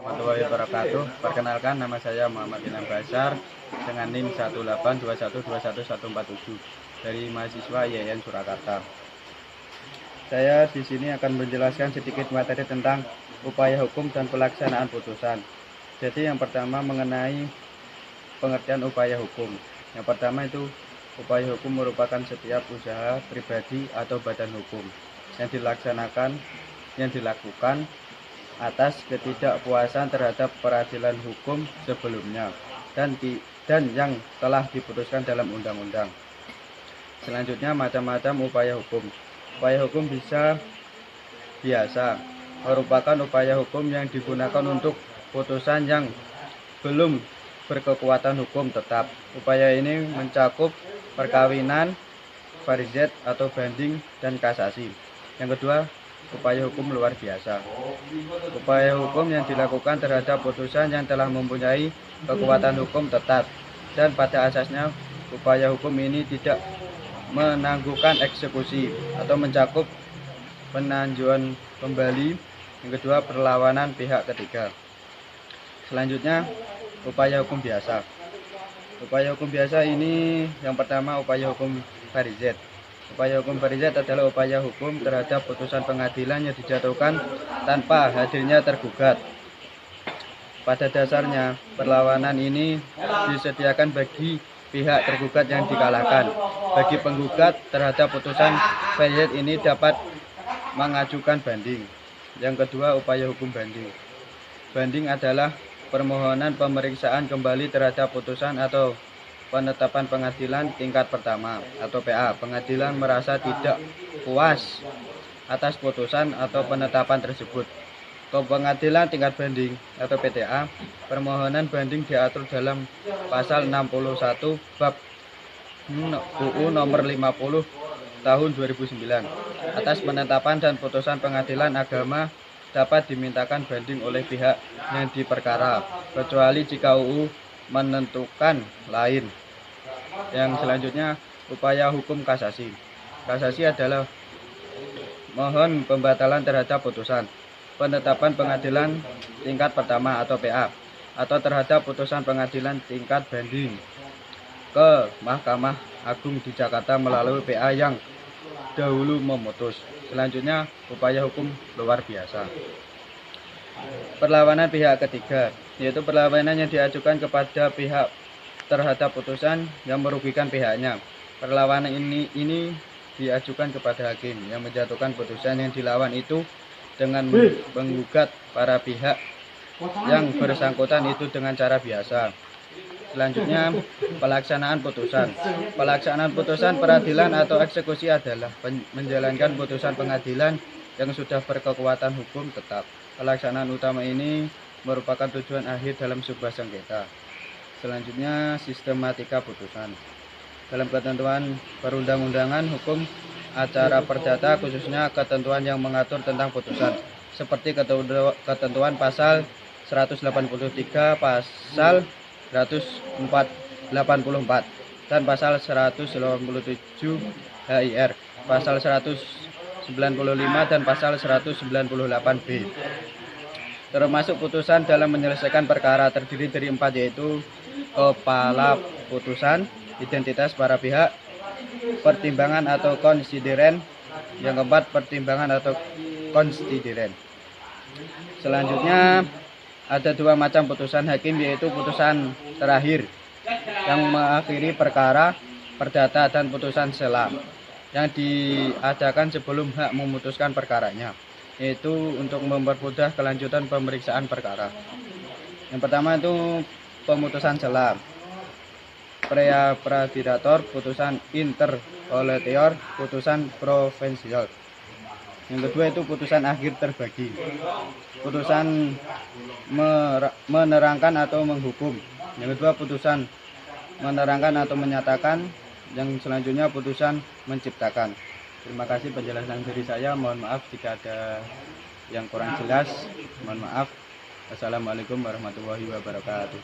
Warahmatullahi wabarakatuh. Perkenalkan, nama saya Muhammad Ilham Basar dengan NIM 182121147 dari mahasiswa IAIN Surakarta. Saya di sini akan menjelaskan sedikit materi tentang upaya hukum dan pelaksanaan putusan. Jadi yang pertama mengenai pengertian upaya hukum. Yang pertama itu upaya hukum merupakan setiap usaha pribadi atau badan hukum yang dilakukan atas ketidakpuasan terhadap peradilan hukum sebelumnya dan yang telah diputuskan dalam undang-undang. Selanjutnya macam-macam upaya hukum. Upaya hukum biasa merupakan upaya hukum yang digunakan untuk putusan yang belum berkekuatan hukum tetap. Upaya ini mencakup perkawinan, farizat atau banding, dan kasasi. Yang kedua, upaya hukum luar biasa. Upaya hukum yang dilakukan terhadap putusan yang telah mempunyai kekuatan hukum tetap dan pada asasnya upaya hukum ini tidak menangguhkan eksekusi atau mencakup peninjauan kembali. Yang kedua, perlawanan pihak ketiga. Selanjutnya, upaya hukum biasa. Upaya hukum biasa ini yang pertama upaya hukum farizat. Upaya hukum farizat adalah upaya hukum terhadap putusan pengadilan yang dijatuhkan tanpa hadirnya tergugat. Pada dasarnya, perlawanan ini disediakan bagi pihak tergugat yang dikalahkan. Bagi penggugat terhadap putusan farizat ini dapat mengajukan banding. Yang kedua, upaya hukum banding. Banding adalah permohonan pemeriksaan kembali terhadap putusan atau penetapan pengadilan tingkat pertama atau PA. Pengadilan merasa tidak puas atas putusan atau penetapan tersebut. Ke pengadilan tingkat banding atau PTA, permohonan banding diatur dalam pasal 61 bab UU nomor 50 tahun 2009. Atas penetapan dan putusan pengadilan agama dapat dimintakan banding oleh pihak yang diperkara, kecuali jika UU menentukan lain. Yang selanjutnya, upaya hukum kasasi. Kasasi adalah mohon pembatalan terhadap putusan penetapan pengadilan tingkat pertama atau PA atau terhadap putusan pengadilan tingkat banding ke Mahkamah Agung di Jakarta melalui PA yang dahulu memutus. Selanjutnya, upaya hukum luar biasa. Perlawanan pihak ketiga, yaitu perlawanan yang diajukan kepada pihak terhadap putusan yang merugikan pihaknya. Perlawanan ini diajukan kepada hakim yang menjatuhkan putusan yang dilawan itu dengan menggugat para pihak yang bersangkutan itu dengan cara biasa. Selanjutnya, pelaksanaan putusan. Pelaksanaan putusan peradilan atau eksekusi adalah menjalankan putusan pengadilan yang sudah berkekuatan hukum tetap. Pelaksanaan utama ini merupakan tujuan akhir dalam sebuah sengketa. Selanjutnya, sistematika putusan. Dalam ketentuan perundang-undangan hukum acara perdata, khususnya ketentuan yang mengatur tentang putusan, seperti ketentuan pasal 183, pasal 184 dan pasal 187 HIR, pasal 195 dan pasal 198B. Termasuk putusan dalam menyelesaikan perkara terdiri dari 4, yaitu kepala putusan, identitas para pihak, pertimbangan atau konsideren. Yang keempat, pertimbangan atau konsideren. Selanjutnya, ada 2 macam putusan hakim, yaitu putusan terakhir yang mengakhiri perkara perdata dan putusan selah yang diadakan sebelum hak memutuskan perkaranya, yaitu untuk mempermudah kelanjutan pemeriksaan perkara. Yang pertama itu pemutusan selah, pre-pradilator, putusan interpolator, putusan provinsial. Yang kedua itu putusan akhir terbagi, putusan menerangkan atau menghukum. Yang kedua putusan menerangkan atau menyatakan. Yang selanjutnya putusan menciptakan. Terima kasih penjelasan dari saya. Mohon maaf jika ada yang kurang jelas. Mohon maaf. Assalamualaikum warahmatullahi wabarakatuh.